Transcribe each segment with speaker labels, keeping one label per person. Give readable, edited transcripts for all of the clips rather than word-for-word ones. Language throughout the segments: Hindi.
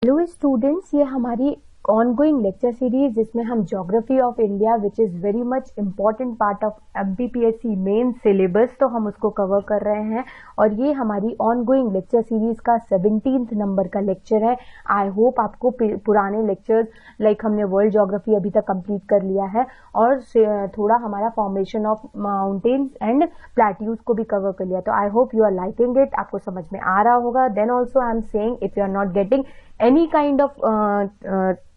Speaker 1: हेलो स्टूडेंट्स, ये हमारी ऑनगोइंग लेक्चर सीरीज जिसमें हम geography of India which is very much important part of MPPSC main syllabus, तो हम उसको कवर कर रहे हैं। और ये हमारी ऑनगोइंग लेक्चर सीरीज का 17th नंबर का लेक्चर है। आई होप आपको पुराने लेक्चर्स लाइक हमने वर्ल्ड ज्योग्राफी अभी तक कंप्लीट कर लिया है और थोड़ा हमारा formation of mountains and plateaus को भी कवर कर लिया। तो I hope you are liking it, आपको समझ में आ रहा होगा। Then also I am saying if you are not getting any kind of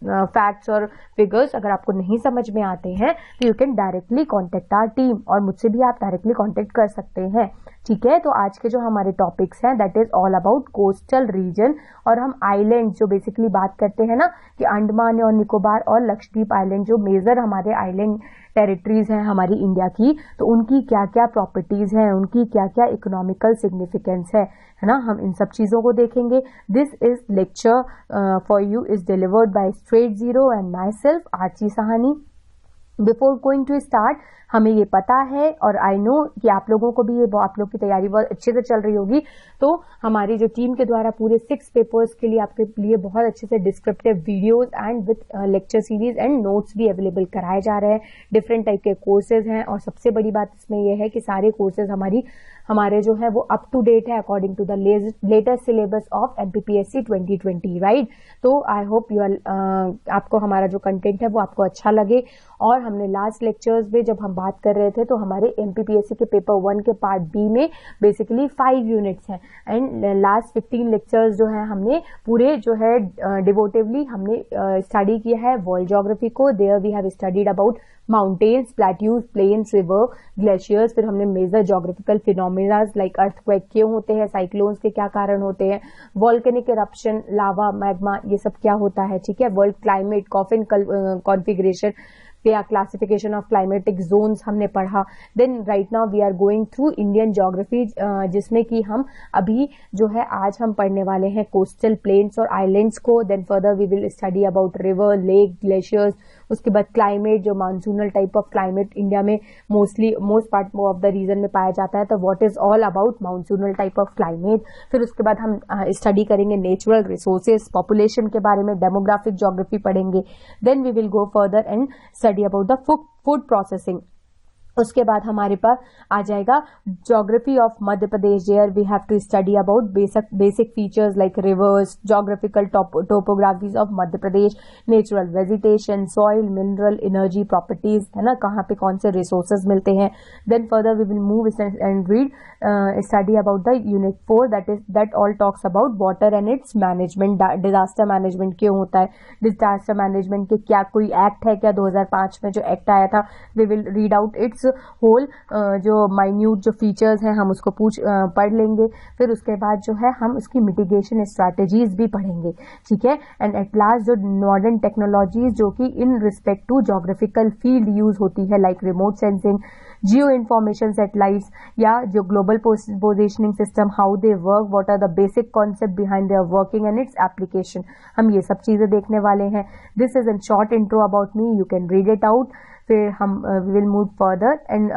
Speaker 1: facts और फिगर्स, अगर आपको नहीं समझ में आते हैं तो you can directly contact our team, और मुझसे भी आप डायरेक्टली कॉन्टेक्ट कर सकते हैं। ठीक है, तो आज के जो हमारे टॉपिक्स हैं that is all about coastal region, और हम आइलैंड जो बेसिकली बात करते हैं ना कि अंडमान और निकोबार और लक्षद्वीप आइलैंड जो मेजर हमारे आइलैंड टेरिटरीज हैं हमारी इंडिया की, तो उनकी क्या क्या प्रॉपर्टीज हैं, उनकी क्या क्या इकोनॉमिकल सिग्निफिकेंस है ना, हम इन सब चीजों को देखेंगे। This is lecture for you is delivered by straight zero and myself Archi Sahni. Before going to start, हमें ये पता है और आई नो कि आप लोगों को भी ये आप लोग की तैयारी बहुत अच्छे से चल रही होगी, तो हमारी जो टीम के द्वारा पूरे 6 पेपर्स के लिए आपके लिए बहुत अच्छे से descriptive videos and with lecture series and notes भी अवेलेबल कराए जा रहे हैं। डिफरेंट टाइप के कोर्सेज हैं, और सबसे बड़ी बात इसमें यह है कि सारे कोर्सेज हमारे जो है वो अप टू डेट है according to the latest syllabus of MPPSC 2020, right. तो आई होप यू आपको हमारा जो कंटेंट है वो आपको अच्छा लगे। और हमने लास्ट लेक्चर्स में जब हम बात कर रहे थे तो हमारे MPPSC के पेपर 1 के पार्ट बी में बेसिकली 5 यूनिट्स हैं, एंड लास्ट 15 लेक्चर्स जो है हमने पूरे जो है डिवोटिवली हमने स्टडी किया है वर्ल्ड ज्योग्राफी को। There we have studied about mountains, plateaus, plains, river, glaciers. फिर हमने major geographical phenomena like earthquake क्यों होते हैं, साइक्लोन्स के क्या कारण होते हैं, वॉल्केनिक इरप्शन, लावा, मैग्मा, ये सब क्या होता है। ठीक है, वर्ल्ड क्लाइमेट, कॉफिन कॉन्फिगरेशन या क्लासिफिकेशन ऑफ क्लाइमेटिक जोन्स हमने पढ़ा। Then right now we are going through Indian geography, जिसमें कि हम अभी जो है आज हम पढ़ने वाले हैं कोस्टल प्लेन्स और आइलैंड्स को। Then further we will study about river, lake, glaciers. उसके बाद क्लाइमेट, जो monsoonal type of climate India में most part of the region में पाया जाता है, तो what is all about monsoonal type of climate. फिर उसके बाद हम स्टडी करेंगे नेचुरल रिसोर्सेज, पॉपुलेशन के बारे में, डेमोग्राफिक ज्योग्राफी पढ़ेंगे। Then we will go further and study about the food processing. उसके बाद हमारे पास आ जाएगा geography of Madhya Pradesh, there we have to study about basic features like rivers, geographical topographies of Madhya Pradesh, natural vegetation, soil, mineral, energy properties, है ना, कहाँ पे कौन से रिसोर्सेज मिलते हैं। Then further we will move and read study about the unit 4 that all talks about water and it's management. Disaster management क्यों होता है, डिजास्टर मैनेजमेंट के क्या कोई एक्ट है क्या, 2005 में जो एक्ट आया था, we will read out its whole जो माइन्यूट जो फीचर्स हैं हम उसको पढ़ लेंगे। फिर उसके बाद जो है हम उसकी मिटिगेशन स्ट्रैटेजीज भी पढ़ेंगे। ठीक है, एंड एट लास्ट जो मॉडर्न टेक्नोलॉजीज जो कि in respect to geographical field use होती है like remote sensing, geo information satellites, या जो global positioning system, how they work, what are the basic concept behind their working and its application, हम ये सब चीजें देखने वाले हैं। This is an short intro about me, you can read it out. फिर हम we will move further and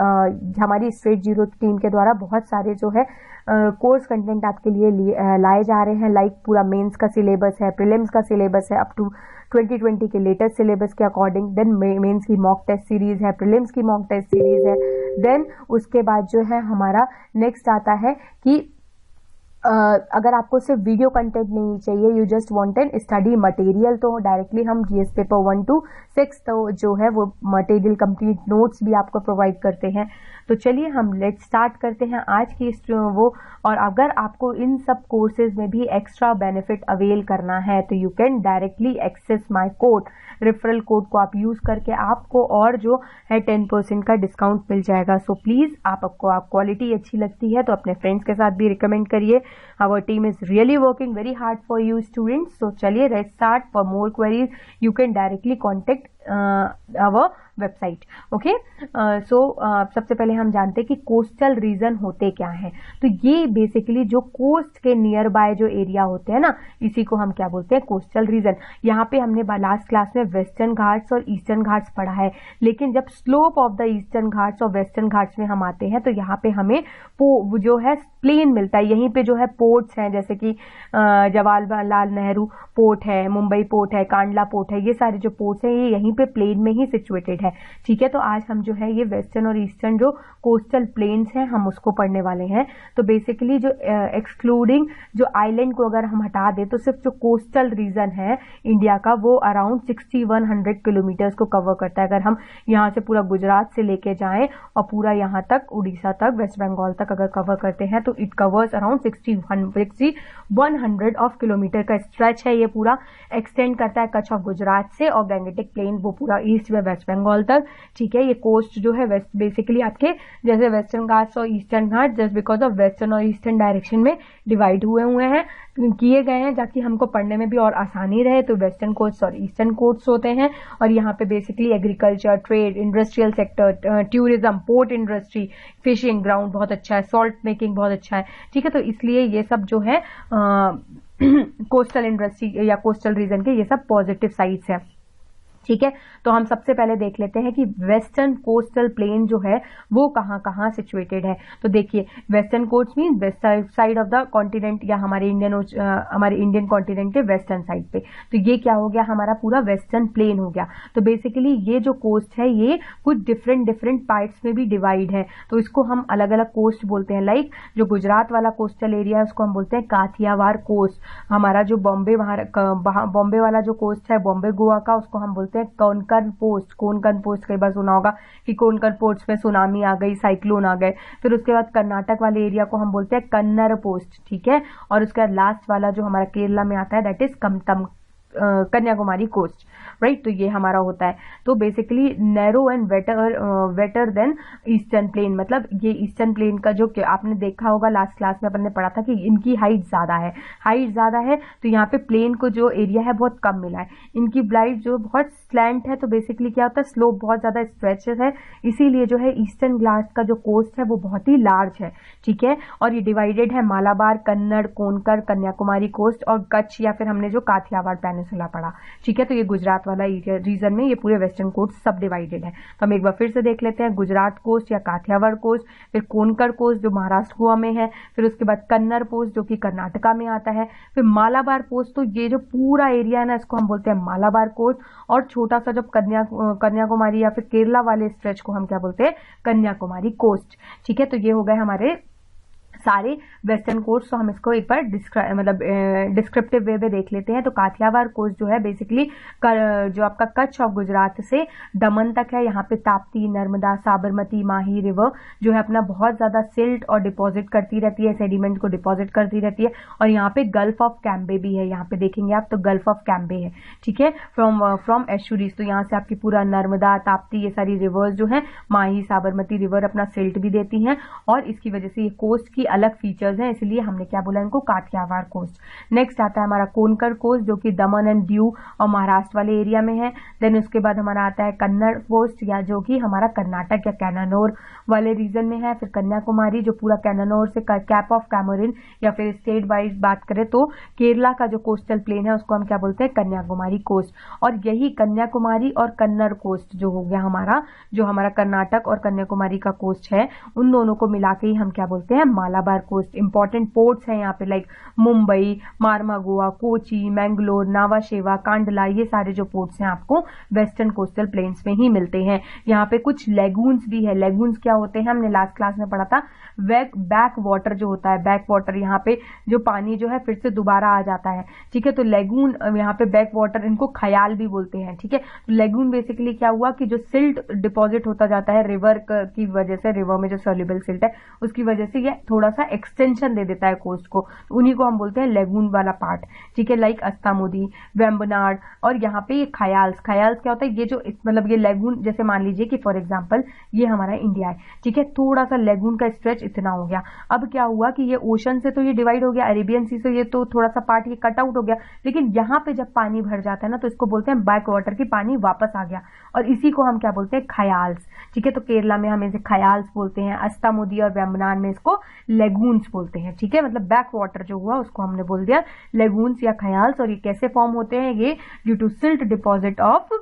Speaker 1: हमारी स्ट्रेट जीरो टीम के द्वारा बहुत सारे जो है कोर्स कंटेंट आपके लिए लाए जा रहे हैं, लाइक पूरा मेंस का सिलेबस है, प्रीलिम्स का सिलेबस है अप टू 2020 के लेटेस्ट सिलेबस के अकॉर्डिंग। देन मेंस की मॉक टेस्ट सीरीज है, प्रीलिम्स की मॉक टेस्ट सीरीज है। देन उसके बाद जो है हमारा नेक्स्ट आता है कि अगर आपको सिर्फ वीडियो कंटेंट नहीं चाहिए, you just want an study material, तो डायरेक्टली हम GS पेपर 1 to 6 तो जो है वो मटेरियल कंप्लीट नोट्स भी आपको प्रोवाइड करते हैं। तो चलिए हम लेट्स स्टार्ट करते हैं आज की वो। और अगर आपको इन सब कोर्सेज में भी एक्स्ट्रा बेनिफिट अवेल करना है तो you can directly access my code, referral code को आप यूज करके आपको और जो है 10% का डिस्काउंट मिल जाएगा। सो प्लीज आपको क्वालिटी अच्छी लगती है तो अपने फ्रेंड्स के साथ भी रिकमेंड करिए। Our team is really working very hard for you students. So चलिए let's start. For more queries you can directly contact our website. Okay, so सबसे पहले हम जानते हैं कि कोस्टल रीजन होते क्या हैं। तो ये बेसिकली जो कोस्ट के नियर बाय जो एरिया होते हैं ना, इसी को हम क्या बोलते हैं, कोस्टल रीजन। यहाँ पे हमने लास्ट क्लास में वेस्टर्न घाट्स और ईस्टर्न घाट्स पढ़ा है, लेकिन जब slope of the eastern Ghats और वेस्टर्न घाट्स में हम आते हैं तो यहाँ पे हमें जो है प्लेन मिलता है। यहीं पे जो है पोर्ट्स हैं, जैसे कि जवाहरलाल नेहरू पोर्ट है, मुंबई पोर्ट है, कांडला पोर्ट है, ये सारे जो पोर्ट्स हैं ये यहीं पे प्लेन में ही सिचुएटेड है। ठीक है, तो आज हम जो है ये वेस्टर्न और ईस्टर्न जो कोस्टल प्लेन्स हैं हम उसको पढ़ने वाले हैं। तो बेसिकली जो एक्सक्लूडिंग जो आइलैंड को अगर हम हटा दें तो सिर्फ जो कोस्टल रीजन है इंडिया का वो अराउंड 6100 किलोमीटर्स को कवर करता है। अगर हम यहाँ से पूरा गुजरात से लेके जाएं और पूरा यहाँ तक उड़ीसा तक, वेस्ट बंगाल तक अगर कवर करते हैं तो it covers around 6100 of kilometre का स्ट्रेच है। ये पूरा एक्सटेंड करता है कच्छ ऑफ गुजरात से और गैंगेटिक प्लेन वो पूरा ईस्ट में वेस्ट बंगाल तक। ठीक है, ये कोस्ट जो है वेस्ट बेसिकली आपके जैसे वेस्टर्न घाट्स और eastern Ghat just because of western और ईस्टर्न डायरेक्शन में डिवाइड हुए हैं, किए गए हैं, ताकि हमको पढ़ने में भी और आसानी रहे। तो वेस्टर्न कोस्ट और ईस्टर्न कोस्ट होते हैं और यहाँ पे basically agriculture, trade, industrial sector, tourism, port industry, fishing ground बहुत अच्छा है, सॉल्ट मेकिंग बहुत अच्छा है। ठीक है, तो इसलिए ये सब जो है कोस्टल इंडस्ट्री या कोस्टल रीजन के ये सब पॉजिटिव साइड्स हैं। ठीक है, तो हम सबसे पहले देख लेते हैं कि वेस्टर्न कोस्टल प्लेन जो है वो कहाँ कहाँ सिचुएटेड है। तो देखिए, western coast mean west side of the continent या हमारे इंडियन कॉन्टिनेंट के वेस्टर्न साइड पे। तो ये क्या हो गया, हमारा पूरा वेस्टर्न प्लेन हो गया। तो बेसिकली ये जो कोस्ट है ये कुछ डिफरेंट पार्ट्स में भी डिवाइड है, तो इसको हम अलग अलग कोस्ट बोलते हैं। लाइक जो गुजरात वाला कोस्टल एरिया है उसको हम बोलते हैं काठियावाड़ कोस्ट। हमारा जो बॉम्बे वाला जो कोस्ट है, बॉम्बे गोवा का, उसको हम बोलते हैं कोंकण पोस्ट। कोंकण पोस्ट कई बार सुना होगा कि कोंकण पोस्ट में सुनामी आ गई, साइक्लोन आ गए। फिर उसके बाद कर्नाटक वाले एरिया को हम बोलते हैं कन्नर पोस्ट। ठीक है, और उसके बाद लास्ट वाला जो हमारा केरला में आता है that is Kanyakumari coast, right. तो ये हमारा होता है। तो basically narrow and wetter than eastern plain, मतलब ये ईस्टर्न प्लेन का जो आपने देखा होगा लास्ट क्लास में अपन ने पढ़ा था कि इनकी हाइट ज्यादा है, तो यहाँ पे प्लेन को जो एरिया है बहुत कम मिला है। इनकी ब्लाइट जो बहुत स्लैंट है, तो बेसिकली क्या होता है, स्लोप बहुत ज्यादा स्ट्रेचेस है, इसीलिए जो है ईस्टर्न घाट का जो कोस्ट है वो बहुत ही लार्ज है। ठीक है, और ये डिवाइडेड है मालाबार, कन्नड़, कोंकण, कन्याकुमारी कोस्ट और कच्छ या फिर हमने जो काठियावाड़ पेनिनसुला पढ़ा। ठीक है, तो ये गुजरात वाला रीजन में ये पूरे वेस्टर्न कोस्ट सब डिवाइडेड है। तो हम एक बार फिर से देख लेते हैं, गुजरात कोस्ट या काठियावाड़ कोस्ट, फिर कोंकण कोस्ट जो महाराष्ट्र गोवा में है, फिर उसके बाद कन्नड़ पोस्ट जो कि कर्नाटका में आता है, फिर मालाबार पोस्ट। तो ये जो पूरा एरिया है ना इसको हम बोलते हैं मालाबार कोस्ट, और छोटा सा जब कन्याकुमारी या फिर केरला वाले स्ट्रेच को हम क्या बोलते हैं, कन्याकुमारी कोस्ट। ठीक है, तो ये हो गए हमारे सारे वेस्टर्न कोस्ट। तो हम इसको एक बार डिस्क्रिप्टिव वे में देख लेते हैं। तो काठियावाड़ कोस्ट जो है बेसिकली जो आपका कच्छ और गुजरात से दमन तक है, यहाँ पे ताप्ती, नर्मदा, साबरमती, माही रिवर जो है अपना बहुत ज्यादा सिल्ट और डिपॉजिट करती रहती है, सेडिमेंट को डिपॉजिट करती रहती है। और यहाँ पे गल्फ ऑफ कैम्बे भी है, यहाँ पे देखेंगे आप तो गल्फ ऑफ कैम्बे है। ठीक है, फ्रॉम एश्यूरीज, तो यहाँ से आपकी पूरा नर्मदा, ताप्ती ये सारी रिवर्स जो है, माही, साबरमती रिवर अपना सिल्ट भी देती हैं, और इसकी वजह से ये कोस्ट की अलग फीचर्स हैं, इसलिए हमने क्या बोला इनको, काठियावाड़ कोस्ट। नेक्स्ट आता है हमारा कोंकण कोस्ट जो कि दमन एंड दीव और महाराष्ट्र वाले एरिया में है। देन उसके बाद हमारा आता है कन्नड़ कोस्ट या जो कि हमारा कर्नाटक या कैनानोर वाले रीजन में है। फिर कन्याकुमारी जो पूरा कैनानोर से कैप ऑफ कैमोरिन या फिर स्टेट वाइज बात करें तो केरला का जो कोस्टल प्लेन है उसको हम क्या बोलते हैं, कन्याकुमारी कोस्ट। और यही कन्याकुमारी और कन्नड़ कोस्ट जो हो गया हमारा, जो हमारा कर्नाटक और कन्याकुमारी का कोस्ट है, उन दोनों को मिला के ही हम क्या बोलते हैं, मालाबार कोस्ट। इंपॉर्टेंट पोर्ट्स हैं यहाँ पे लाइक मुंबई, मार्मागोआ, कोची, मैंगलोर, नावाशेवा, कांडला, ये सारे जो पोर्ट्स हैं आपको वेस्टर्न कोस्टल प्लेन्स में ही मिलते हैं। यहाँ पे कुछ लेगून्स भी है। लेगून्स क्या होते हैं, हमने लास्ट क्लास में पढ़ा था, बैक वाटर जो होता है, बैक वाटर यहाँ पे जो पानी जो है फिर से दोबारा आ जाता है। ठीक है, तो लेगून यहाँ पे बैक वाटर, इनको खयाल भी बोलते हैं। ठीक है, तो लेगून बेसिकली क्या हुआ कि जो सिल्ट डिपॉजिट होता जाता है रिवर की वजह से, रिवर में जो सोल्यूबल सिल्ट है उसकी वजह से ये थोड़ा सा एक्सटेंशन दे देता है कोस्ट को, तो उन्हीं को हम बोलते हैं लेगून वाला पार्ट। ठीक है, लाइक अस्तामुदी, वेम्बनाड, और यहाँ पे ये खयाल्स क्या होता है, ये जो मतलब ये लेगून, जैसे मान लीजिए कि फॉर एग्जांपल ये हमारा इंडिया है। ठीक है, थोड़ा सा लेगून का स्ट्रेच इतना हो गया। अब क्या हुआ कि ये ओशन से तो ये डिवाइड हो गया, अरेबियन सी से ये तो थोड़ा सा पार्ट ये कट आउट हो गया, लेकिन यहाँ पे जब पानी भर जाता है ना तो इसको बोलते हैं बैक वाटर की पानी वापस आ गया। और इसी को हम क्या बोलते हैं, खयाल्स। ठीक है, तो केरला में हम इसे खयाल्स बोलते हैं, अस्तामुदी और वेम्बनाड में इसको लेगून्स बोलते हैं। ठीक है, मतलब बैक वाटर जो हुआ उसको हमने बोल दिया लेगून्स या खयाल्स। और ये कैसे फॉर्म होते हैं, ये due to silt deposit of what,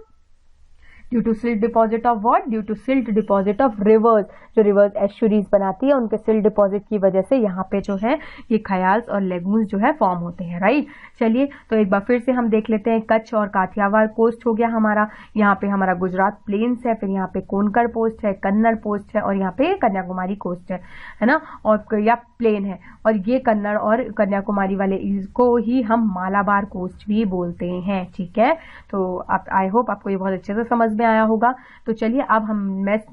Speaker 1: due to silt deposit of rivers, जो रिवर्स एस्चुरीज बनाती है उनके सिल्ट डिपॉजिट की वजह से यहाँ पे जो है ये खयाल्स और लेगून्स जो है फॉर्म होते हैं। राइट, चलिए तो एक बार फिर से हम देख लेते हैं। कच्छ और काठियावाड़ कोस्ट हो गया हमारा, यहाँ पे हमारा गुजरात प्लेन्स है, फिर यहाँ पे कोंकण कोस्ट है, कन्नड़ कोस्ट है और यहाँ पे कन्याकुमारी कोस्ट है ना, और या प्लेन है। और ये कन्नड़ और कन्याकुमारी वाले इसको ही हम मालाबार कोस्ट भी बोलते हैं। ठीक है, तो आप आई होप आपको ये बहुत अच्छे से समझ में आया होगा। तो चलिए अब हम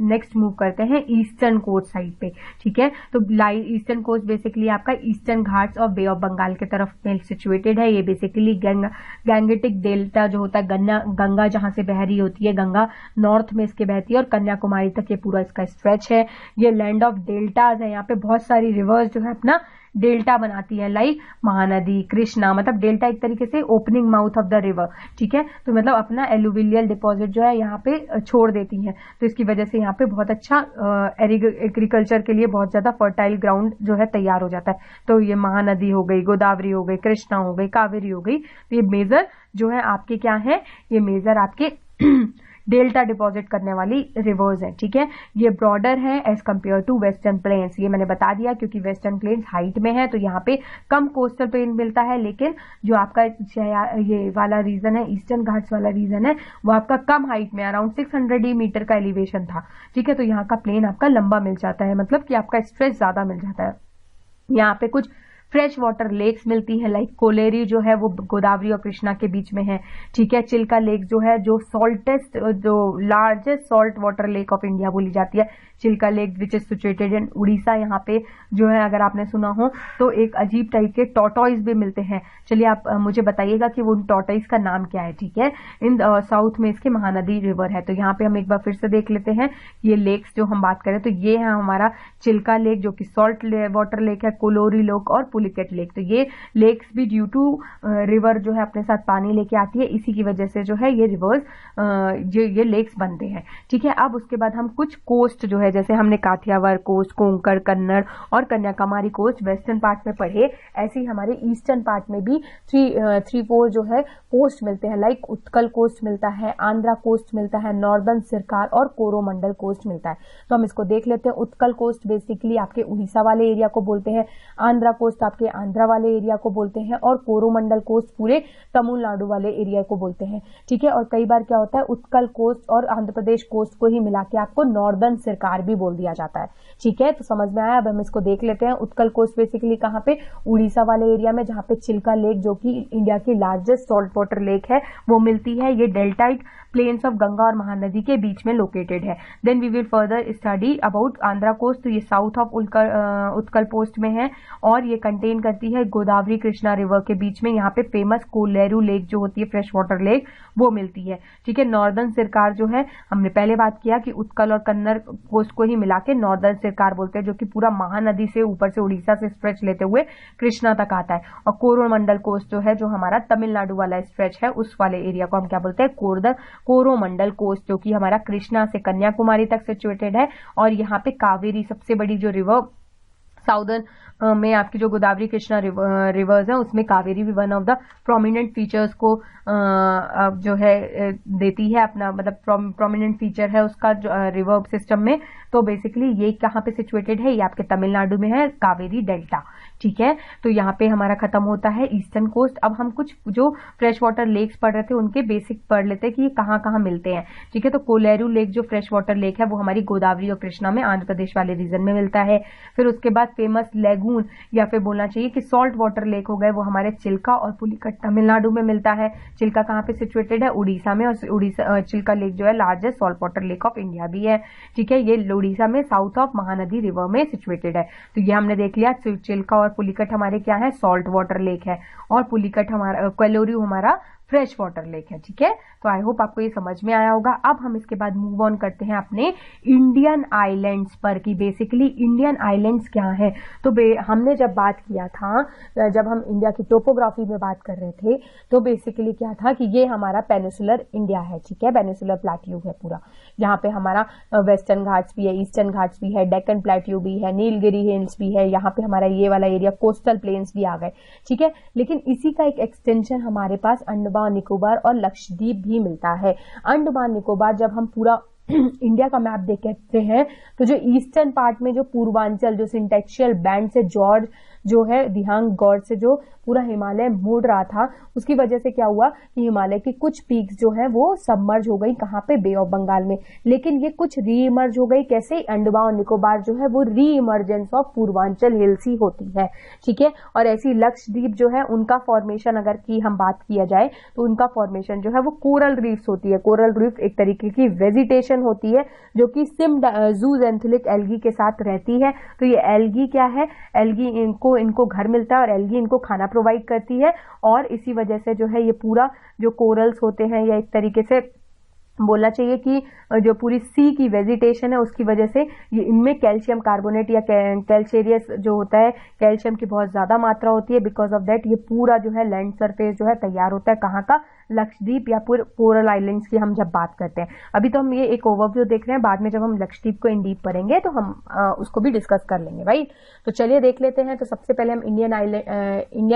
Speaker 1: नेक्स्ट मूव करते हैं ईस्टर्न कोस्ट साइड पे। ठीक है, तो ईस्टर्न कोस्ट बेसिकली आपका ईस्टर्न घाट्स और बे ऑफ बंगाल के तरफ में सिचुएटेड है। ये बेसिकली गैंगेटिक डेल्टा जो होता है, गंगा जहां से बह रही होती है, गंगा नॉर्थ में इसके बहती है और कन्याकुमारी तक ये पूरा इसका स्ट्रेच है। ये लैंड ऑफ डेल्टाज है, यहाँ पे बहुत सारी रिवर्स जो है अपना डेल्टा बनाती है, लाइक महानदी, कृष्णा, मतलब डेल्टा एक तरीके से opening mouth of the river. ठीक है, तो मतलब अपना एलुविलियल डिपॉजिट जो है यहाँ पे छोड़ देती हैं, तो इसकी वजह से यहाँ पे बहुत अच्छा एग्रीकल्चर के लिए बहुत ज्यादा फर्टाइल ग्राउंड जो है तैयार हो जाता है। तो ये महानदी हो गई, गोदावरी हो गई, कृष्णा हो गई, कावेरी हो गई, तो ये मेजर जो है आपके क्या है, ये मेजर आपके डेल्टा डिपॉजिट करने वाली रिवर्स है। ठीक है, ये ब्रॉडर है as compare to western plains. ये मैंने बता दिया क्योंकि वेस्टर्न प्लेन्स हाइट में है तो यहाँ पे कम कोस्टल प्लेन मिलता है, लेकिन जो आपका ये वाला रीजन है, ईस्टर्न घाट्स वाला रीजन है, वो आपका कम हाइट में अराउंड 600 मीटर का एलिवेशन था। ठीक है, तो यहाँ का प्लेन आपका लंबा मिल जाता है, मतलब कि आपका स्ट्रेच ज्यादा मिल जाता है। यहाँ पे कुछ फ्रेश वाटर लेक्स मिलती हैं, लाइक कोलेरी जो है वो गोदावरी और कृष्णा के बीच में है। ठीक है, चिल्का लेक जो है जो सॉल्टेस्ट, जो largest salt water lake of India बोली जाती है, Chilka lake which is situated in Orissa. यहाँ पे जो है अगर आपने सुना हो तो एक अजीब टाइप के टॉर्टॉइस भी मिलते हैं। चलिए आप मुझे बताइएगा कि वो उन टॉर्टॉइस का नाम क्या है। ठीक है, इन साउथ में इसके महानदी रिवर है। तो यहाँ पे हम एक बार फिर से देख लेते हैं ये लेक्स जो हम बात करें, तो ये है हमारा चिल्का लेक जो कि सॉल्ट वाटर लेक है, कोलोरी लेक और पुलिकेट लेक। तो ये लेक्स भी ड्यू टू रिवर जो है अपने साथ पानी लेके आती है, इसी की वजह से जो है ये रिवर्स ये लेक्स बनते हैं। ठीक है, अब उसके बाद हम कुछ कोस्ट जो है, जैसे हमने काठियावाड़ कोस्ट, कोंकण, कन्नड़ और कन्याकुमारी कोस्ट वेस्टर्न पार्ट में पढ़े, ऐसे ही हमारे ईस्टर्न पार्ट में भी 3-4 जो है कोस्ट मिलते हैं, लाइक उत्कल कोस्ट मिलता है, आंध्रा कोस्ट मिलता है, नॉर्दर्न सिरकार और कोरोमंडल कोस्ट मिलता है। तो हम इसको देख लेते हैं। उत्कल कोस्ट बेसिकली आपके उड़ीसा वाले एरिया को बोलते हैं, आंध्रा कोस्ट आपके आंध्रा वाले एरिया को बोलते हैं और कोरोमंडल कोस्ट पूरे तमिलनाडु वाले एरिया को बोलते हैं। ठीक है, और कई बार क्या होता है उत्कल कोस्ट और आंध्र प्रदेश कोस्ट को ही मिला के आपको नॉर्दर्न सिरकार भी बोल दिया जाता है। ठीक है, तो समझ में आया। अब हम इसको देख लेते हैं। उत्कल कोस्ट बेसिकली कहाँ पे, उड़ीसा वाले एरिया में, जहाँ पे चिल्का लेक जो कि इंडिया की लार्जेस्ट सॉल्ट वाटर लेक है वो मिलती है। ये डेल्टाइट प्लेन्स ऑफ गंगा और महानदी के बीच में लोकेटेड है। Then we will further study about Andhra coast. तो ये साउथ ऑफ उत्कल कोस्ट में है और ये कंटेन करती है गोदावरी कृष्णा रिवर के बीच में। यहाँ पे फेमस कोलेरू लेक जो होती है, फ्रेश वाटर लेक, वो मिलती है। ठीक है, नॉर्दर्न सिरकार जो है, हमने पहले बात किया कि उत्कल और कन्नड़ कोस्ट को ही मिला के नॉर्दर्न सिरकार बोलते हैं, जो कि पूरा महानदी से ऊपर से उड़ीसा से स्ट्रेच लेते हुए कृष्णा तक आता है। और कोरोमंडल कोस्ट जो है, जो हमारा तमिलनाडु वाला स्ट्रेच है, उस वाले एरिया को हम क्या बोलते हैं, कोरोमंडल कोस्ट, जो कि हमारा कृष्णा से कन्याकुमारी तक सिचुएटेड है। और यहाँ पे कावेरी सबसे बड़ी जो रिवर साउदर्न में आपकी जो गोदावरी कृष्णा रिवर्स है, उसमें कावेरी भी one of the prominent features को जो है देती है अपना, मतलब प्रोमिनेंट फीचर है उसका रिवर सिस्टम में। तो बेसिकली ये कहाँ पे सिचुएटेड है, ये आपके तमिलनाडु में है, कावेरी डेल्टा। ठीक है, तो यहाँ पे हमारा खत्म होता है ईस्टर्न कोस्ट। अब हम कुछ जो फ्रेश वाटर लेक्स पढ़ रहे थे उनके बेसिक पढ़ लेते हैं कि ये कहाँ कहाँ मिलते हैं। ठीक है, तो कोलेरू लेक जो फ्रेश वाटर लेक है वो हमारी गोदावरी और कृष्णा में आंध्र प्रदेश वाले रीजन में मिलता है। फिर उसके बाद फेमस लेगून या फिर बोलना चाहिए कि सॉल्ट वाटर लेक हो गए, वो हमारे चिल्का और पुलिकट तमिलनाडु में मिलता है। चिल्का कहाँ पे सिचुएटेड है, उड़ीसा में, और उड़ीसा चिल्का लेक जो है largest salt water lake of India भी है। ठीक है, ये उड़ीसा में साउथ ऑफ महानदी रिवर में सिचुएटेड है। तो ये हमने देख लिया, चिल्का और पुलिकट हमारे क्या है, सॉल्ट वाटर लेक है, और पुलिकट हमारा, कोलेरू हमारा फ्रेश वाटर लेक है। ठीक है, तो आई होप आपको ये समझ में आया होगा। अब हम इसके बाद मूव ऑन करते हैं अपने इंडियन आइलैंड्स पर कि बेसिकली इंडियन आइलैंड्स क्या है। तो हमने जब बात किया था, जब हम इंडिया की टोपोग्राफी में बात कर रहे थे, तो बेसिकली क्या था कि ये हमारा पेनिसुलर इंडिया है। ठीक है, पेनिसुलर प्लेट्यू है पूरा, यहाँ पे हमारा वेस्टर्न घाट्स भी है, ईस्टर्न घाट्स भी है, डेक्कन प्लेट्यू भी है, नीलगिरी हिल्स भी है, यहाँ पे हमारा ये वाला एरिया कोस्टल प्लेन्स भी आ गए। ठीक है, लेकिन इसी का एक एक्सटेंशन हमारे पास अंडमान निकोबार और लक्षद्वीप भी मिलता है। अंडमान निकोबार जब हम पूरा इंडिया का मैप देखते हैं तो जो ईस्टर्न पार्ट में जो पूर्वांचल जो सिंटेक्शियल बैंड से जॉर्ज जो है दिहांग गॉड से जो पूरा हिमालय मुड़ रहा था, उसकी वजह से क्या हुआ कि हिमालय की कुछ पीक्स जो है वो सबमर्ज हो गई कहाँ पे, बे ऑफ बंगाल में। लेकिन ये कुछ री इमर्ज हो गई, कैसे, अंडमान और निकोबार जो है वो री इमर्जेंस ऑफ पूर्वांचल हिल्स ही होती है। ठीक है, और ऐसी लक्षद्वीप जो है उनका फॉर्मेशन अगर की हम बात किया जाए तो उनका फॉर्मेशन जो है वो कोरल रीफ्स होती है। कोरल रीफ एक तरीके की वेजिटेशन होती है जो कि जूजेंथुलिक एल्गी के साथ रहती है। तो ये एल्गी क्या है, एल्गी इनको घर मिलता है और एल्गी इनको खाना प्रोवाइड करती है, और इसी वजह से जो है ये पूरा जो कोरल्स होते हैं या एक तरीके से बोलना चाहिए कि जो पूरी सी की वेजिटेशन है उसकी वजह से ये इनमें कैल्शियम कार्बोनेट या कैल्शियस जो होता है, कैल्शियम की बहुत ज्यादा मात्रा होती है। बिकॉज ऑफ दैट ये पूरा जो है लैंड सरफेस जो है तैयार होता है कहाँ का, लक्षद्वीप या पूरे कोरल आइलैंड्स की हम जब बात करते हैं। अभी तो हम ये एक ओवरव्यू देख रहे हैं, बाद में जब हम लक्षद्वीप को इन डीप पढ़ेंगे तो हम उसको भी डिस्कस कर लेंगे। राइट, तो चलिए देख लेते हैं। तो सबसे पहले हम इंडियन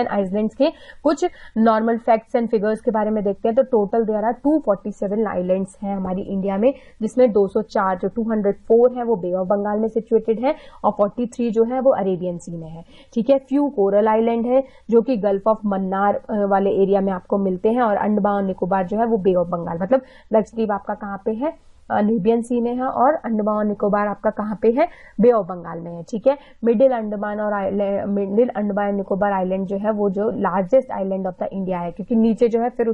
Speaker 1: आइलैंड्स के कुछ नॉर्मल फैक्ट्स एंड फिगर्स के बारे में देखते हैं। तो टोटल देयर आर 247 आइलैंड्स हैं हमारी इंडिया में, जिसमें 204 जो 204 है वो बे ऑफ बंगाल में सिचुएटेड है और 43 जो है वो अरेबियन सी में है। ठीक है, फ्यू कोरल आइलैंड है जो कि गल्फ ऑफ मन्नार वाले एरिया में आपको मिलते हैं, और अंडमान और निकोबार जो है वो बे ऑफ बंगाल, मतलब लक्षद्वीप आपका कहाँ पे है, अरेबियन सी में है, और अंडमान और निकोबार आपका कहाँ पे है, बे ऑफ बंगाल में है। ठीक है, मिडिल अंडमान निकोबार आइलैंड जो है वो जो largest island of the India है, क्योंकि नीचे जो है फिर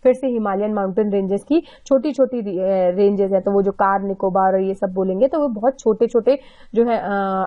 Speaker 1: से हिमालयन माउंटेन रेंजेस की छोटी छोटी रेंजेस है। तो वो जो कार निकोबार और ये सब बोलेंगे तो वो बहुत छोटे छोटे जो है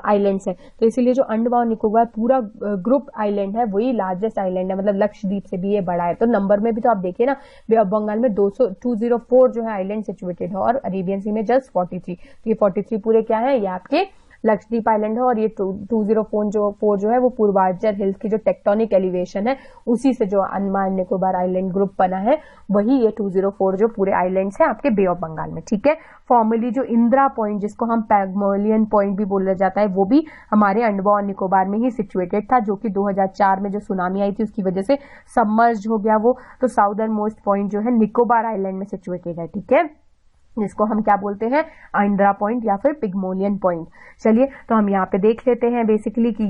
Speaker 1: आइलैंड्स है। तो इसीलिए जो अंडमान और निकोबार पूरा ग्रुप आइलैंड है वही लार्जेस्ट आइलैंड है, मतलब लक्षद्वीप से भी ये बड़ा है। तो नंबर में भी तो आप देखिए ना, बे ऑफ बंगाल में 204 जो है आइलैंड सिचुएटेड है और अरेबियन सी में जस्ट 43। तो ये 43 पूरे क्या है, ये आपके लक्षद्वीप आइलैंड है, और ये 204 जो है वो पूर्वांचल हिल्स की जो टेक्टोनिक एलिवेशन है उसी से जो अंडमान निकोबार आइलैंड ग्रुप बना है, वही ये 204 जो पूरे आइलैंड्स हैं आपके बे ऑफ बंगाल में। ठीक है, फॉर्मली जो इंदिरा पॉइंट जिसको हम पैगमोलियन पॉइंट भी बोला जाता है वो भी हमारे अंडमान निकोबार में ही सिचुएटेड था, जो कि 2004 में जो सुनामी आई थी उसकी वजह से सबमर्ज हो गया वो। तो साउदर्न मोस्ट पॉइंट जो है निकोबार आइलैंड में सिचुएटेड है। ठीक है, जिसको हम क्या बोलते हैं, इंदिरा पॉइंट या फिर पिग्मोलियन पॉइंट। चलिए तो हम यहाँ पे देख लेते हैं बेसिकली कि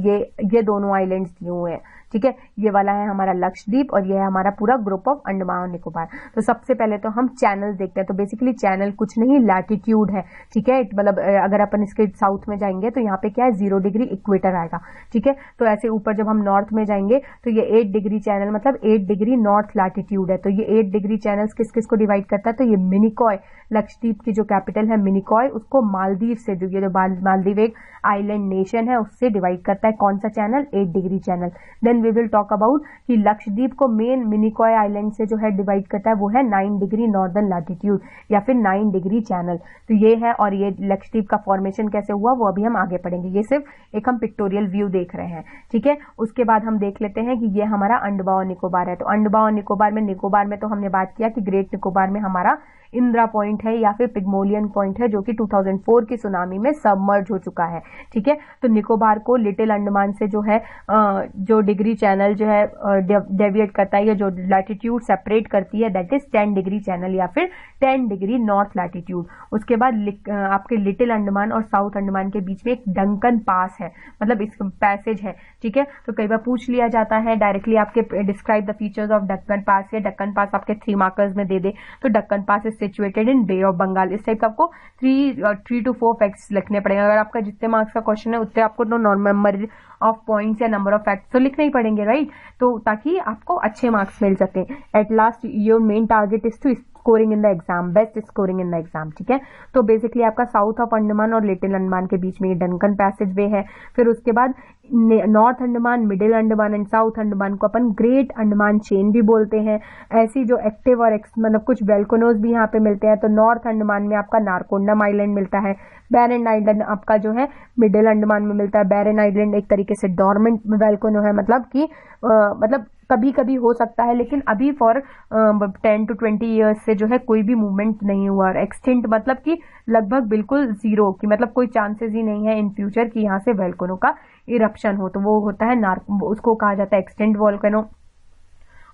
Speaker 1: ये दोनों आइलैंड्स दिए हुए हैं। ठीक है, ये वाला है हमारा लक्षद्वीप और ये है हमारा पूरा ग्रुप ऑफ अंडमान और निकोबार। तो सबसे पहले तो हम चैनल देखते हैं। तो बेसिकली चैनल कुछ नहीं, लैटिट्यूड है। ठीक है, मतलब अगर अपन इसके साउथ में जाएंगे तो यहाँ पे क्या है, 0 डिग्री इक्वेटर आएगा। ठीक है, तो ऐसे ऊपर जब हम नॉर्थ में जाएंगे तो ये 8 डिग्री चैनल मतलब 8 डिग्री नॉर्थ लैटिट्यूड है। तो ये 8 डिग्री चैनल्स किस किस को डिवाइड करता है, तो ये मिनिकॉय, लक्षद्वीप की जो कैपिटल है मिनिकॉय, उसको मालदीव से, जो ये जो मालदीव एक आइलैंड नेशन है उससे डिवाइड करता है। कौन सा channel, 8 degree channel. Then we will talk about कि लक्षद्वीप को मेन मिनिकॉय आइलैंड से जो है डिवाइड करता है वो है 9 डिग्री नॉर्दर्न लैटिट्यूड या फिर 9 डिग्री चैनल। तो ये है, और ये लक्षद्वीप का फॉर्मेशन कैसे हुआ वो अभी हम आगे पढ़ेंगे, ये सिर्फ एक हम पिक्टोरियल व्यू देख रहे हैं। ठीक है, उसके बाद हम देख लेते हैं कि ये हमारा अंडमान और निकोबार है। तो अंडमान और निकोबार में तो हमने बात किया कि ग्रेट निकोबार में हमारा इंदिरा पॉइंट है या फिर पिग्मोलियन पॉइंट है, जो कि 2004 की सुनामी में सबमर्ज हो चुका है। ठीक है, तो निकोबार को लिटिल अंडमान से जो है जो डिग्री चैनल जो है डेविएट करता है, या जो लैटिट्यूड सेपरेट करती है, दैट इज 10 डिग्री चैनल या फिर 10 डिग्री नॉर्थ लैटिट्यूड। उसके बाद आपके लिटिल अंडमान और साउथ अंडमान के बीच में एक डंकन पास है, मतलब इस पैसेज है। ठीक है, तो कई बार पूछ लिया जाता है डायरेक्टली आपके describe the features of Deccan pass, या डक्कन पास आपके 3 मार्कर्स में दे दे तो Deccan pass is situated in Bay of Bengal. इस टाइप का आपको 3 to 4 फैक्ट्स लिखने पड़ेंगे। अगर आपका जितने मार्क्स का क्वेश्चन है उतने आपको नंबर ऑफ पॉइंट्स या नंबर ऑफ फैक्ट्स तो लिखने ही पड़ेंगे, राइट। तो ताकि आपको अच्छे मार्क्स मिल सके। At last your main target is to scoring in the exam, best scoring in the exam, ठीक है। तो बेसिकली आपका साउथ ऑफ अंडमान और लिटिल अंडमान के बीच में ये डंकन पैसेज वे है। फिर उसके बाद north Andaman, middle Andaman and south Andaman को अपन ग्रेट अंडमान चेन भी बोलते हैं। ऐसी जो एक्टिव और मतलब कुछ वेल्कोनोज भी यहाँ पे मिलते हैं। तो नॉर्थ अंडमान में आपका नारकोंडम आइलैंड मिलता है, बैरन आइलैंड आपका जो है मिडिल अंडमान में मिलता है। बैरन आइलैंड एक तरीके से डॉर्मेंट वेल्कोनो है, मतलब कि मतलब कभी कभी हो सकता है, लेकिन अभी फॉर 10 to 20 ईयर्स से जो है कोई भी मूवमेंट नहीं हुआ। और एक्सटिंक्ट मतलब कि लगभग बिल्कुल जीरो, की मतलब कोई चांसेस ही नहीं है इन फ्यूचर कि यहाँ से वेल्कोनो का इरप्शन हो। तो वो होता है उसको कहा जाता है एक्सटिंक्ट वोल्केनो।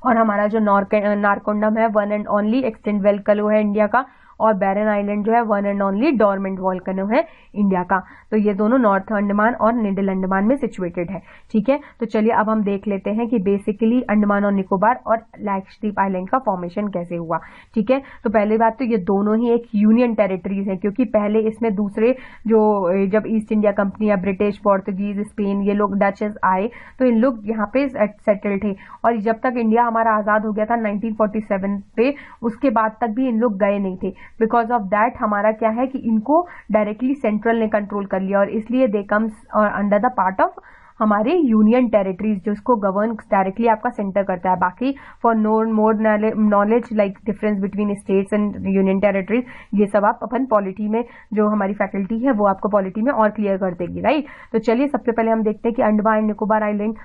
Speaker 1: और हमारा जो नारकोंडम है one and only extinct volcano है इंडिया का, और बैरन आइलैंड जो है one and only dormant volcano है इंडिया का। तो ये दोनों नॉर्थ अंडमान और मिडिल अंडमान में सिचुएटेड है, ठीक है। तो चलिए अब हम देख लेते हैं कि बेसिकली अंडमान और निकोबार और लक्षद्वीप आइलैंड का फॉर्मेशन कैसे हुआ, ठीक है। तो पहली बात तो ये दोनों ही एक यूनियन टेरिटरीज है, क्योंकि पहले इसमें दूसरे जो जब ईस्ट इंडिया कंपनी या ब्रिटिश, पोर्तुगीज, स्पेन, ये लोग डचेस आए तो इन लोग यहाँ पे सेटल थे। और जब तक इंडिया हमारा आजाद हो गया था 1947 पे, उसके बाद तक भी इन लोग गए नहीं थे। बिकॉज ऑफ दैट हमारा क्या है कि इनको डायरेक्टली सेंट्रल ने कंट्रोल कर लिया, और इसलिए they comes under the part of हमारे यूनियन टेरिटरीज, जिसको गवर्न डायरेक्टली आपका सेंटर करता है। बाकी for more knowledge like difference between states and union territories, ये सब आप अपन पॉलिटी में, जो हमारी फैकल्टी है वो आपको पॉलिटी में और क्लियर कर देगी, राइट। तो चलिए सबसे पहले हम देखते हैं कि अंडमान एंड निकोबार आइलैंड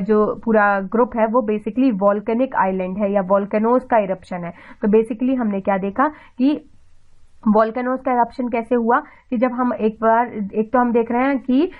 Speaker 1: जो पूरा ग्रुप है वो बेसिकली वॉल्केनिक आइलैंड है या वॉल्केनोज का इरप्शन है। तो बेसिकली हमने क्या देखा कि वॉल्केनोज का इरप्शन कैसे हुआ कि जब हम एक तो हम देख रहे हैं कि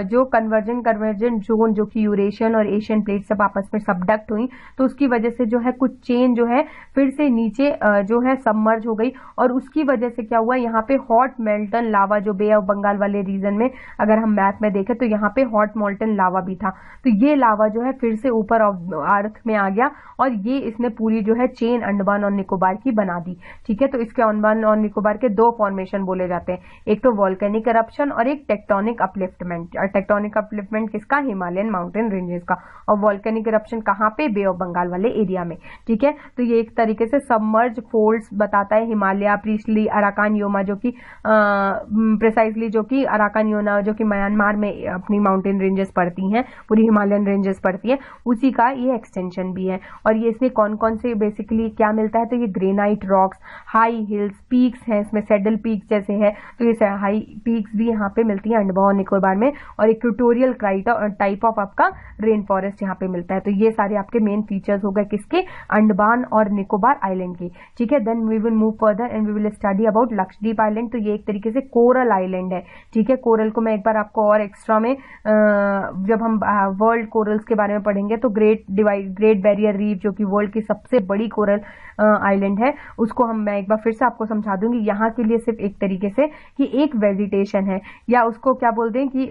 Speaker 1: जो कन्वर्जन जोन जो कि यूरेशियन और एशियन प्लेट सब आपस में सबडक्ट हुई, तो उसकी वजह से जो है कुछ चेन जो है फिर से नीचे जो है सबमर्ज हो गई। और उसकी वजह से क्या हुआ, यहाँ पे हॉट मेल्टन लावा, जो बे ऑफ बंगाल वाले रीजन में अगर हम मैप में देखें तो यहाँ पे हॉट मोल्टन लावा भी था। तो ये लावा जो है फिर से ऊपर अर्थ में आ गया, और ये इसने पूरी जो है चेन अंडमान और निकोबार की बना दी, ठीक है। तो इसके अंडमान और निकोबार के दो फॉर्मेशन बोले जाते हैं, एक तो वॉल्केनिक इरप्शन और एक टेक्टोनिक अपलिफ्टमेंट। टेक्टोनिक अपलिफ्टमेंट किसका, हिमालयन माउंटेन रेंजेस का। और वॉल्केनिक इरप्शन कहाँ पे, बे ऑफ बंगाल वाले एरिया में, ठीक है। तो ये एक तरीके से सबमर्ज फोल्ड्स बताता है, हिमालय, प्रीस्टली, अराकान योमा, जो कि प्रिसाइजली जो कि अराकान योमा जो कि म्यांमार में अपनी माउंटेन रेंजेस पड़ती हैं, पूरी हिमालयन रेंजेस पड़ती हैं, उसी का ये एक्सटेंशन भी है। और ये इसमें कौन कौन से बेसिकली क्या मिलता है, तो ये granite rocks, high heels, peaks हैं, इसमें सैडल पीक जैसे है, तो ये हाई पीक्स भी यहाँ पे मिलती है अंडमान और निकोबार में। और इक्वेटोरियल टाइप ऑफ आपका रेन फॉरेस्ट यहाँ पे मिलता है। तो ये सारे आपके मेन फीचर्स हो गए किसके, अंडमान और निकोबार आइलैंड की, ठीक है। Then we will move further and we will study about Lakshadweep island. तो ये एक तरीके से कोरल आइलैंड है, ठीक है। कोरल को मैं एक बार आपको और एक्स्ट्रा में जब हम वर्ल्ड कोरल्स के बारे में पढ़ेंगे तो ग्रेट बैरियर रीफ, जो कि वर्ल्ड की सबसे बड़ी कोरल आइलैंड है, उसको मैं एक बार फिर से आपको समझा दूंगी। यहाँ के लिए सिर्फ एक तरीके से कि एक वेजिटेशन है, या उसको क्या बोलते हैं कि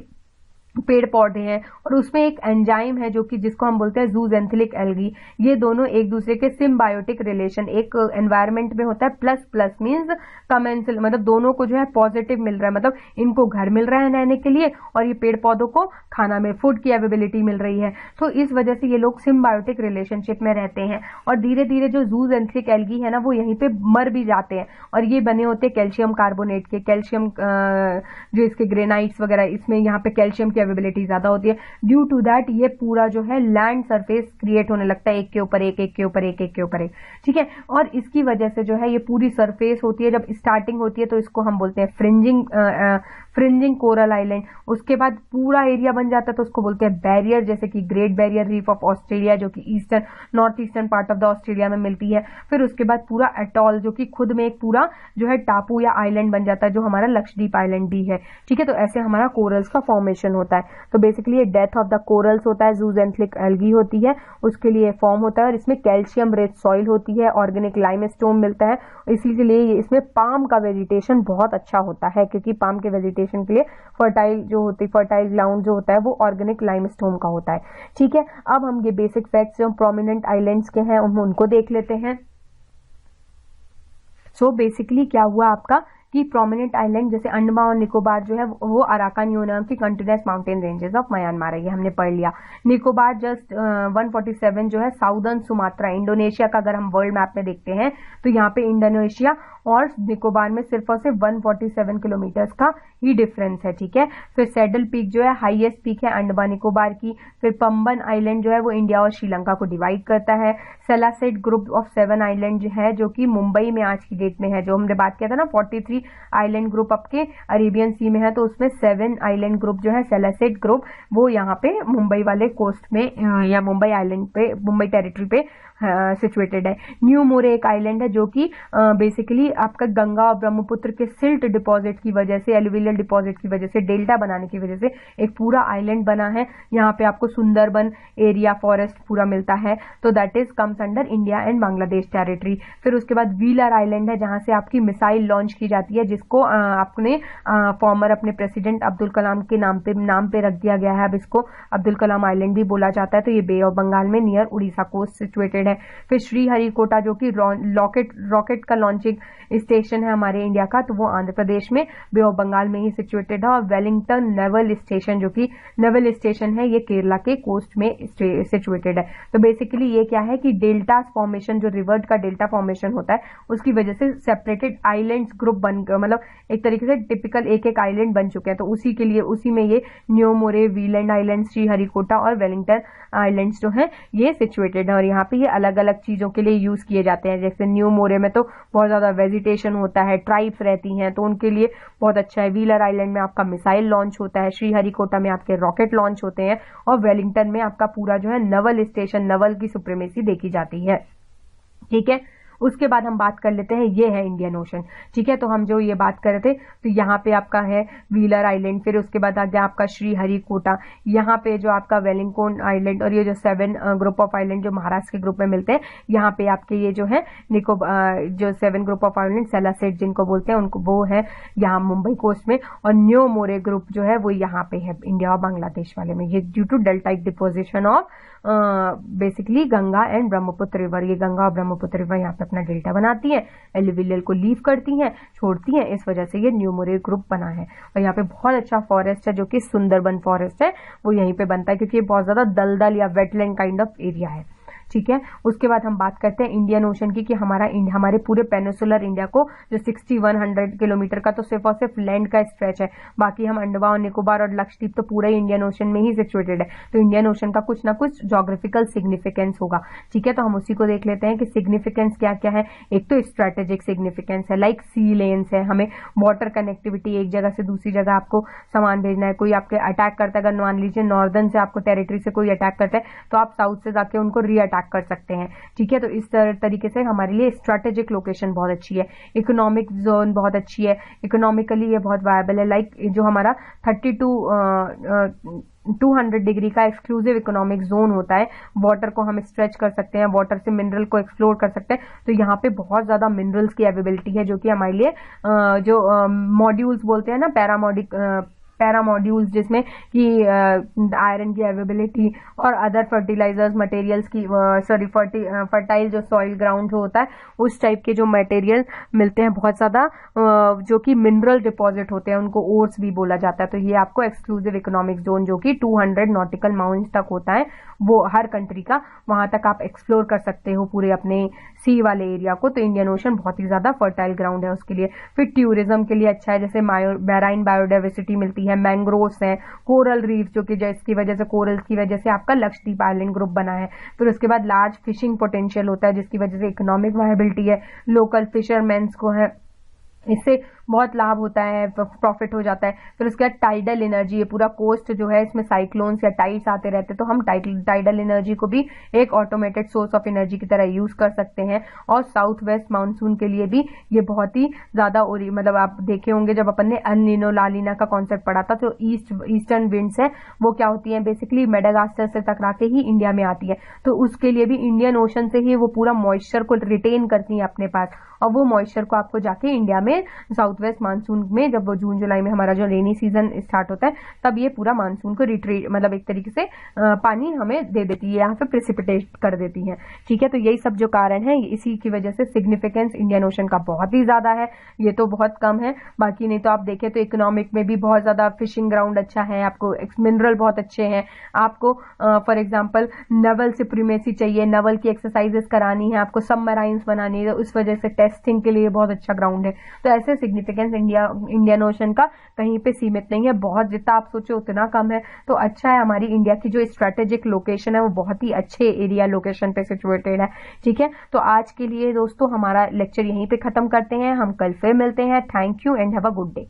Speaker 1: पेड़ पौधे हैं, और उसमें एक एंजाइम है जो कि जिसको हम बोलते हैं जूजेंथिलिक एल्गी। ये दोनों एक दूसरे के सिम्बायोटिक रिलेशन एक एनवायरमेंट में होता है। प्लस प्लस मींस कमेंसल, मतलब दोनों को जो है पॉजिटिव मिल रहा है, मतलब इनको घर मिल रहा है रहने के लिए, और ये पेड़ पौधों को खाना में फूड की अवेलेबिलिटी मिल रही है। तो इस वजह से ये लोग सिम्बायोटिक रिलेशनशिप में रहते हैं। और धीरे धीरे जो जूजेंथिलिक एल्गी है ना, वो यहीं पे मर भी जाते हैं, और ये बने होते हैं कैल्शियम कार्बोनेट के। कैल्शियम जो इसके ग्रेनाइट्स वगैरह, इसमें यहाँ पे कैल्शियम की अवेलेबिलिटी ज्यादा होती है। ड्यू टू दैट ये पूरा जो है लैंड सरफेस क्रिएट होने लगता है, एक के ऊपर एक, एक के ऊपर एक, एक के ऊपर एक, ठीक है। और इसकी वजह से जो है ये पूरी सरफेस होती है, जब स्टार्टिंग होती है तो इसको हम बोलते हैं फ्रिंजिंग कोरल आइलैंड। उसके बाद पूरा एरिया बन जाता है तो उसको बोलते हैं बैरियर, जैसे कि great barrier reef of Australia, जो कि north eastern part of the Australia में मिलती है। फिर उसके बाद पूरा एटॉल, जो कि खुद में एक पूरा जो है टापू या आइलैंड बन जाता है, जो हमारा लक्षद्वीप आइलैंड भी है, ठीक है। तो ऐसे हमारा कोरल्स का फॉर्मेशन होता है। तो बेसिकली ये डेथ ऑफ द कोरल्स होता है, जूजेंथिलिक एल्गी होती है, उसके लिए फॉर्म होता है। और इसमें कैल्शियम रिच सॉइल होती है, ऑर्गेनिक लाइमस्टोन मिलता है, इसीलिए इसमें पाम का वेजिटेशन बहुत अच्छा होता है, क्योंकि पाम के वेजिटेशन के लिए फर्टाइल ग्राउंड जो होता है वो ऑर्गेनिक लाइमस्टोन का होता है, ठीक है। अब हम ये बेसिक फैक्ट्स जो प्रोमिनेंट आइलैंड्स के हैं उनको देख लेते हैं। सो बेसिकली क्या हुआ आपका कि प्रोमिनेंट आइलैंड जैसे अंडमान और निकोबार जो है वो अराकान यूनियन की continuous mountain ranges of Myanmar है, ये हमने पढ़ लिया। निकोबार जस्ट 147 जो है साउदर्न सुमात्रा इंडोनेशिया का, अगर हम वर्ल्ड मैप में देखते हैं तो यहाँ पे इंडोनेशिया और निकोबार में सिर्फ और सिर्फ 147 किलोमीटर्स का ही डिफरेंस है, ठीक है। फिर सैडल पीक जो है हाईएस्ट पीक है अंडमान निकोबार की। फिर पंबन आइलैंड जो है वो इंडिया और श्रीलंका को डिवाइड करता है। सेलासेट ग्रुप ऑफ 7 आइलैंड है जो कि मुंबई में आज की डेट में है, जो हमने बात किया था ना 43 आइलैंड ग्रुप आपके अरेबियन सी में है, तो उसमें 7 आइलैंड ग्रुप जो है सेलासेट ग्रुप वो यहाँ पे मुंबई वाले कोस्ट में या मुंबई आइलैंड पे, मुंबई टेरिटरी पे सिचुएटेड है। न्यू मोरे एक आइलैंड है जो कि बेसिकली आपका गंगा और ब्रह्मपुत्र के सिल्ट डिपॉजिट की वजह से, एलुवियल डिपॉजिट की वजह से, डेल्टा बनाने की वजह से एक पूरा आइलैंड बना है। यहाँ पे आपको सुंदरबन एरिया फॉरेस्ट पूरा मिलता है, तो that is comes under India and Bangladesh territory. फिर उसके बाद व्हीलर आइलैंड है जहां से आपकी मिसाइल लॉन्च की जाती है, जिसको आपने फॉर्मर अपने प्रेसिडेंट अब्दुल कलाम के नाम पे रख दिया गया है। अब इसको अब्दुल कलाम आइलैंड भी बोला जाता है। तो ये बे ऑफ बंगाल में नियर उड़ीसा कोस्ट सिचुएटेड है। फिर श्रीहरिकोटा जो कि रॉकेट का लॉन्चिंग स्टेशन है हमारे इंडिया का, तो वो आंध्र प्रदेश में बे ऑफ बंगाल में ही सिचुएटेड है। और वेलिंगटन नेवल स्टेशन जो कि नेवल स्टेशन है, ये केरला के कोस्ट में सिचुएटेड है। तो बेसिकली ये क्या है कि डेल्टा फॉर्मेशन, जो रिवर का डेल्टा फॉर्मेशन होता है उसकी वजह से सेपरेटेड आइलैंड्स ग्रुप बन, मतलब एक तरीके से टिपिकल एक एक आइलैंड बन चुके हैं। तो उसी के लिए उसी में ये न्यू मोरे, वीलैंड आइलैंड, श्रीहरिकोटा और वेलिंगटन आइलैंड्स जो है ये सिचुएटेड है। और यहाँ पे ये अलग अलग चीजों के लिए यूज किए जाते हैं। जैसे न्यू मोरे में तो बहुत ज्यादा वेजिटेशन होता है, ट्राइब्स रहती हैं, तो उनके लिए बहुत अच्छा है। व्हीलर आइलैंड में आपका मिसाइल लॉन्च होता है, श्रीहरिकोटा में आपके रॉकेट लॉन्च होते हैं, और वेलिंगटन में आपका पूरा जो है नवल स्टेशन, नवल की सुप्रीमेसी देखी जाती है, ठीक है। उसके बाद हम बात कर लेते हैं, ये है इंडियन ओशन, ठीक है। तो हम जो ये बात कर रहे थे, तो यहाँ पे आपका है व्हीलर आइलैंड, फिर उसके बाद आ गया आपका श्रीहरिकोटा, यहाँ पे जो आपका वेलिंगटन आइलैंड, और ये जो 7 ग्रुप ऑफ आइलैंड जो महाराष्ट्र के ग्रुप में मिलते हैं, यहाँ पे आपके ये जो है जो 7 ग्रुप ऑफ आइलैंड सेलासेट जिनको बोलते हैं, उनको वो है यहाँ मुंबई कोस्ट में। और न्यू मोरे ग्रुप जो है वो यहाँ पे है इंडिया और बांग्लादेश वाले में। ये due to deltaic deposition of basically Ganga and Brahmaputra river, ये गंगा और ब्रह्मपुत्र रिवर यहाँ पे अपना डेल्टा बनाती है, एलुवियल को लीव करती हैं, छोड़ती हैं, इस वजह से ये न्यू मोरे ग्रुप बना है। और यहाँ पे बहुत अच्छा फॉरेस्ट है जो कि सुंदरबन फॉरेस्ट है, वो यहीं पे बनता है क्योंकि ये बहुत ज्यादा दलदल या वेटलैंड काइंड ऑफ एरिया है, ठीक है। उसके बाद हम बात करते हैं इंडियन ओशन की, कि हमारे पूरे पेनिसुलर इंडिया को जो 6100 किलोमीटर का तो सिर्फ और सिर्फ लैंड का स्ट्रेच है, बाकी हम अंडमान और निकोबार और लक्षद्वीप तो पूरा इंडियन ओशन में ही सिचुएटेड है। तो इंडियन ओशन का कुछ ना कुछ जोग्राफिकल सिग्निफिकेंस होगा, ठीक है। तो हम उसी को देख लेते हैं कि सिग्निफिकेंस क्या क्या है। एक तो स्ट्रेटेजिक सिग्निफिकेंस है, लाइक सी लेन्स है, हमें वाटर कनेक्टिविटी, एक जगह से दूसरी जगह आपको सामान भेजना है, कोई आपके अटैक करता है, अगर मान लीजिए नॉर्दर्न से आपको टेरिटरी से कोई अटैक करता है तो आप साउथ से जाके उनको री अटैक कर सकते हैं, ठीक है। तो इस तरीके से हमारे लिए स्ट्रेटेजिक लोकेशन बहुत अच्छी है। इकोनॉमिक जोन बहुत अच्छी है, इकोनॉमिकली ये बहुत वायबल है, लाइक जो हमारा 200 डिग्री का एक्सक्लूसिव इकोनॉमिक जोन होता है, वाटर को हम स्ट्रेच कर सकते हैं, वाटर से मिनरल को एक्सप्लोर कर सकते हैं। तो यहाँ पे बहुत ज्यादा मिनरल्स की अवेलेबिलिटी है, जो कि हमारे लिए जो मॉड्यूल्स बोलते हैं ना, पैरा मॉड्यूल्स, जिसमें कि आयरन की अवेलेबिलिटी और अदर फर्टिलाइजर्स मटेरियल्स की फर्टाइल जो सॉइल ग्राउंड जो होता है उस टाइप के जो मटेरियल मिलते हैं बहुत ज्यादा, जो कि मिनरल डिपॉजिट होते हैं, उनको ओर्स भी बोला जाता है। तो ये आपको एक्सक्लूसिव इकोनॉमिक जोन जो कि 200 नॉटिकल माइल्स तक होता है, वो हर कंट्री का, वहां तक आप एक्सप्लोर कर सकते हो पूरे अपने सी वाले एरिया को। तो इंडियन ओशन बहुत ही ज्यादा फर्टाइल ग्राउंड है उसके लिए। फिर टूरिज्म के लिए अच्छा है, जैसे मैराइन बायोडाइवर्सिटी मिलती है, मैंग्रोव्स हैं, कोरल रीफ जो कि जिसकी वजह से, कोरल्स की वजह से आपका लक्षद्वीप आइलैंड ग्रुप बना है। फिर उसके बाद लार्ज फिशिंग पोटेंशियल होता है, जिसकी वजह से इकोनॉमिक वायबिलिटी है, लोकल फिशरमैन्स को है, इससे बहुत लाभ होता है, प्रॉफिट हो जाता है। फिर उसके बाद टाइडल एनर्जी, ये पूरा कोस्ट जो है इसमें साइक्लोन्स या टाइड्स आते रहते हैं, तो हम टाइडल एनर्जी को भी एक ऑटोमेटेड सोर्स ऑफ एनर्जी की तरह यूज कर सकते हैं। और साउथ वेस्ट मानसून के लिए भी ये बहुत ही ज्यादा, मतलब आप देखे होंगे जब अपन ने अल नीनो ला नीना का कॉन्सेप्ट पढ़ा था, तो ईस्टर्न विंड्स है वो क्या होती है, बेसिकली मेडागास्कर से टकरा के ही इंडिया में आती है, तो उसके लिए भी इंडियन ओशन से ही वो पूरा मॉइस्चर को रिटेन करती है अपने पास, और वो मॉइस्चर को आपको जाके इंडिया में साउथ साउथ वेस्ट मानसून में, जब वो जून जुलाई में हमारा जो रेनी सीजन स्टार्ट होता है, तब ये पूरा मानसून को रिट्रीट, मतलब एक तरीके से पानी हमें दे देती है, यहाँ पे प्रेसिपिटेट कर देती है। ठीक है, तो यही सब जो कारण है, इसी की वजह से सिग्निफिकेंस इंडियन ओशन का बहुत ही ज्यादा है, ये तो बहुत कम है। बाकी नहीं तो आप देखें तो इकोनॉमिक में भी बहुत ज्यादा फिशिंग ग्राउंड अच्छा है, आपको मिनरल बहुत अच्छे हैं, आपको फॉर एग्जांपल नवल सुप्रीमेसी चाहिए, नवल की एक्सरसाइजेस करानी है, आपको सबमराइन्स बनानी है, तो उस वजह से टेस्टिंग के लिए बहुत अच्छा ग्राउंड है। तो ऐसे सिग्निफिकेंस इंडियन ओशन का कहीं पे सीमित नहीं है, बहुत जितना आप सोचे उतना कम है। तो अच्छा है, हमारी इंडिया की जो स्ट्रेटेजिक लोकेशन है वो बहुत ही अच्छे एरिया लोकेशन पे सिचुएटेड है। ठीक है, तो आज के लिए दोस्तों हमारा लेक्चर यहीं पे खत्म करते हैं, हम कल फिर मिलते हैं। Thank you and have a good day.